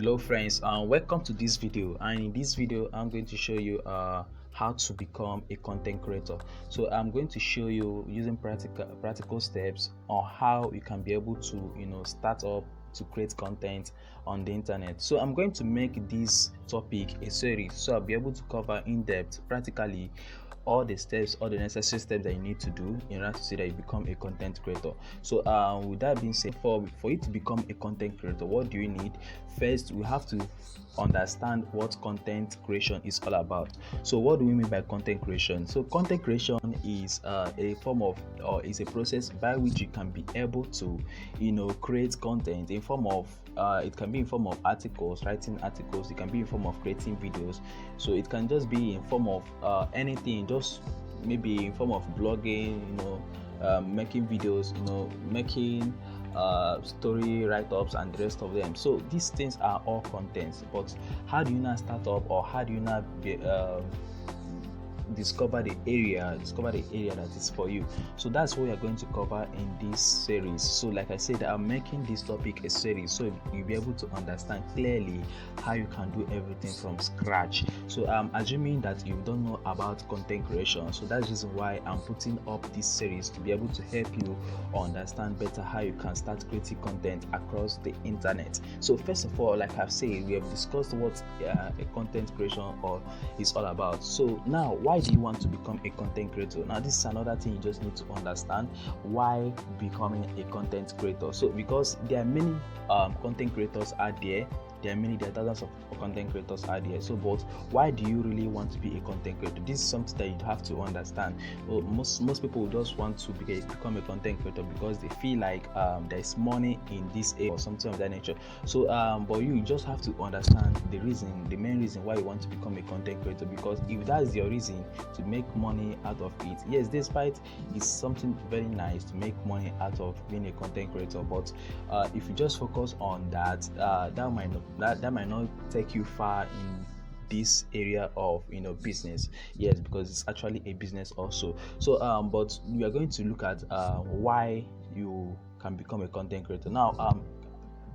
Hello friends, welcome to this video. And in this video I'm going to show you how to become a content creator. So I'm going to show you using practical steps on how you can be able to start up to create content on the internet. So I'm going to make this topic a series, so I'll be able to cover in depth practically all the steps, all the necessary steps that you need to do in order to see that you become a content creator. So with that being said, for you to become a content creator, what do you need? First, we have to understand what content creation is all about. So what do we mean by content creation? So content creation is a form of, or is a process by which you can be able to create content in form of it can be in form of articles, writing articles. It can be in form of creating videos. So it can just be in form of anything, just maybe in form of blogging, making videos, making story write-ups and the rest of them. So these things are all contents, but how do you now start up, or how do you now discover the area that is for you? So that's what we are going to cover in this series. So like I said, I'm making this topic a series, so you'll be able to understand clearly how you can do everything from scratch. So I'm assuming that you don't know about content creation, so that's the reason why I'm putting up this series, to be able to help you understand better how you can start creating content across the internet. So first of all, like I've said, we have discussed what a content creation is all about. So now, why do you want to become a content creator? Now this is another thing you just need to understand, why becoming a content creator. So because there are many content creators out there, there are thousands of content creators out there. So but why do you really want to be a content creator? This is something that you have to understand. Well, most people just want to become a content creator because they feel like there's money in this area or something of that nature. So but you just have to understand the main reason why you want to become a content creator. Because if that's your reason to make money out of it, yes, despite it's something very nice to make money out of being a content creator, but if you just focus on that, that might not take you far in this area of business. Yes, because it's actually a business also. So but we are going to look at why you can become a content creator. Now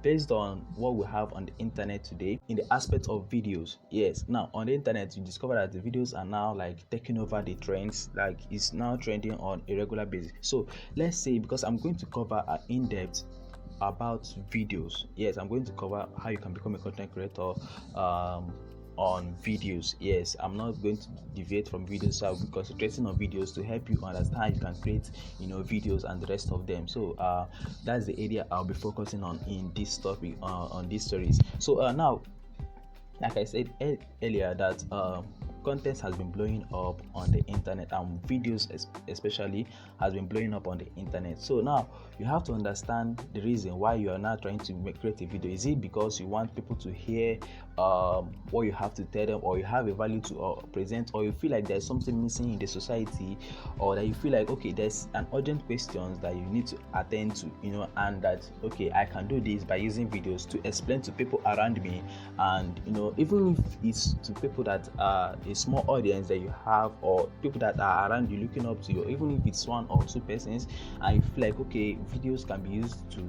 based on what we have on the internet today in the aspect of videos. Yes, now on the internet you discover that the videos are now like taking over the trends, like it's now trending on a regular basis. So let's say, because I'm going to cover in depth about videos. Yes, I'm going to cover how you can become a content creator on videos. Yes, I'm not going to deviate from videos, so I'll be concentrating on videos to help you understand how you can create videos and the rest of them. So that's the area I'll be focusing on in this topic, on this series. So now, like I said earlier, that content has been blowing up on the internet, and videos especially has been blowing up on the internet. So now you have to understand the reason why you are now trying to create a video. Is it because you want people to hear what you have to tell them, or you have a value to present, or you feel like there's something missing in the society, or that you feel like, okay, there's an urgent question that you need to attend to, and that, okay, I can do this by using videos to explain to people around me. And even if it's to people that are a small audience that you have, or people that are around you looking up to you, even if it's one or two persons, and you feel like, okay, videos can be used to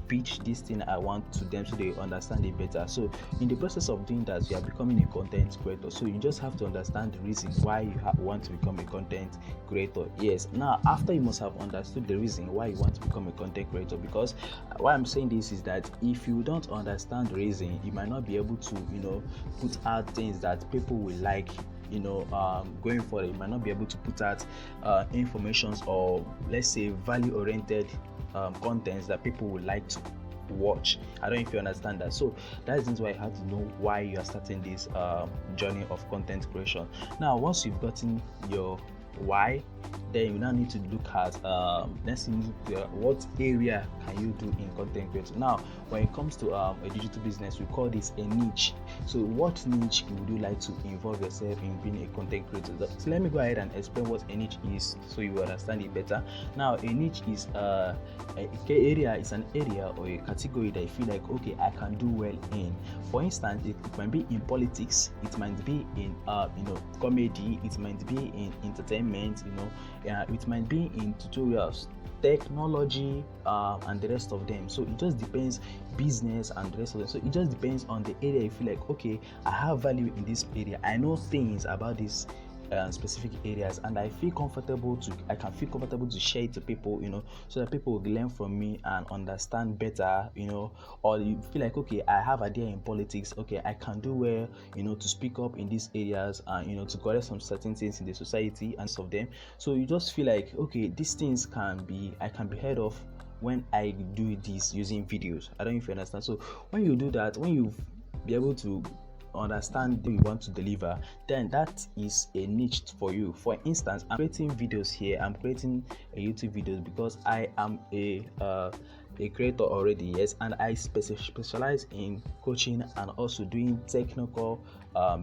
pitch this thing I want to them, so they understand it better. So in the process of doing that, you are becoming a content creator. So you just have to understand the reason why you want to become a content creator. Yes, now after you must have understood the reason why you want to become a content creator, because why I'm saying this is that if you don't understand the reason, you might not be able to put out things that people will like going forward. You might not be able to put out informations, or let's say value oriented contents that people would like to watch. I don't know if you understand that. So that's why you have to know why you are starting this journey of content creation. Now once you've gotten your why, then you now need to look at what area can you do in content creation. Now when it comes to a digital business, we call this a niche. So what niche would you like to involve yourself in being a content creator? So let me go ahead and explain what a niche is, so you will understand it better. Now a niche is an area or a category that you feel like, okay, I can do well in. For instance, it might be in politics, it might be in comedy, it might be in entertainment, it might be in tutorials, technology, and the rest of them. So it just depends, business and the rest of them. So it just depends on the area. You feel like, okay, I have value in this area, I know things about this specific areas, and I can feel comfortable to share it to people, so that people will learn from me and understand better, or you feel like, okay, I have idea in politics, okay, I can do well, to speak up in these areas, and to correct some certain things in the society and some of them. So you just feel like, okay, these things I can be heard of when I do this using videos. I don't know if you understand. So when you do that, when you be able to understand what you want to deliver, then that is a niche for you. For instance, I'm creating videos here, I'm creating a YouTube videos because I am a creator already, yes, and I specialize in coaching and also doing technical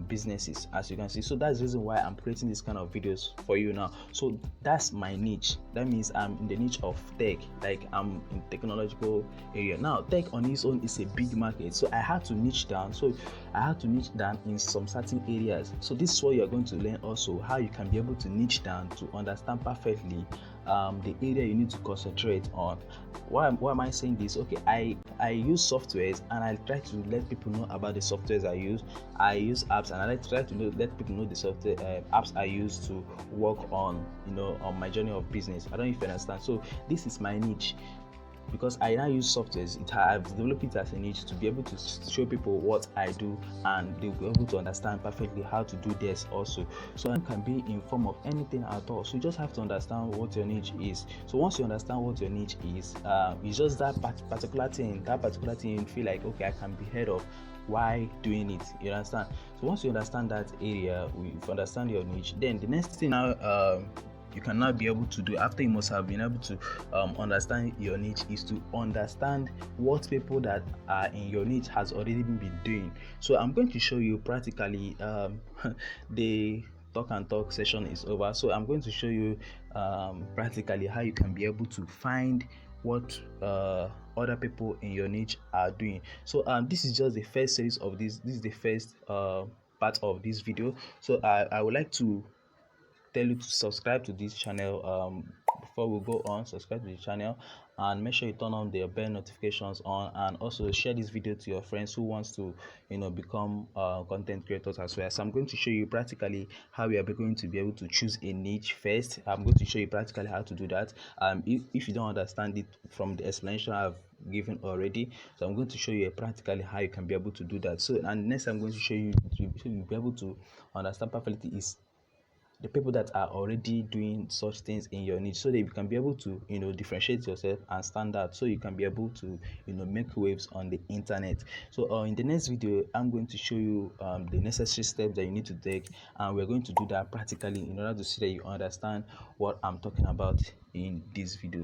businesses, as you can see. So that's the reason why I'm creating this kind of videos for you now. So that's my niche. That means I'm in the niche of tech, like I'm in technological area. Now tech on its own is a big market, so I had to niche down. So I had to niche down in some certain areas. So this is what you're going to learn also, how you can be able to niche down to understand perfectly the area you need to concentrate on. Why am I saying this? Okay, I use softwares, and I try to let people know about the softwares I use. I use apps, and I like to try to let people know the software apps I use to work on, on my journey of business. I don't know if you understand. So this is my niche, because I now use softwares. I've developed it as a niche to be able to show people what I do, and they'll be able to understand perfectly how to do this also. So it can be in form of anything at all. So you just have to understand what your niche is. So once you understand what your niche is, it's just that particular thing you feel like, okay, I can be heard of. Why doing it? You understand? So once you understand that area, if you understand your niche, then the next thing now you can now be able to do, after you must have been able to understand your niche, is to understand what people that are in your niche has already been doing. So I'm going to show you practically. The talk and talk session is over, so I'm going to show you practically how you can be able to find what other people in your niche are doing. So this is just the first series of this is the first part of this video. So I would like to tell you to subscribe to this channel. Before we go on, subscribe to the channel and make sure you turn on the bell notifications on, and also share this video to your friends who wants to become content creators as well. So I'm going to show you practically how we are going to be able to choose a niche first. I'm going to show you practically how to do that. If you don't understand it from the explanation I've given already, so I'm going to show you practically how you can be able to do that. So, and next I'm going to show you to be able to understand perfectly is the people that are already doing such things in your niche, so that you can be able to differentiate yourself and stand out, so you can be able to make waves on the internet. So in the next video, I'm going to show you the necessary steps that you need to take, and we're going to do that practically in order to see that you understand what I'm talking about in this video.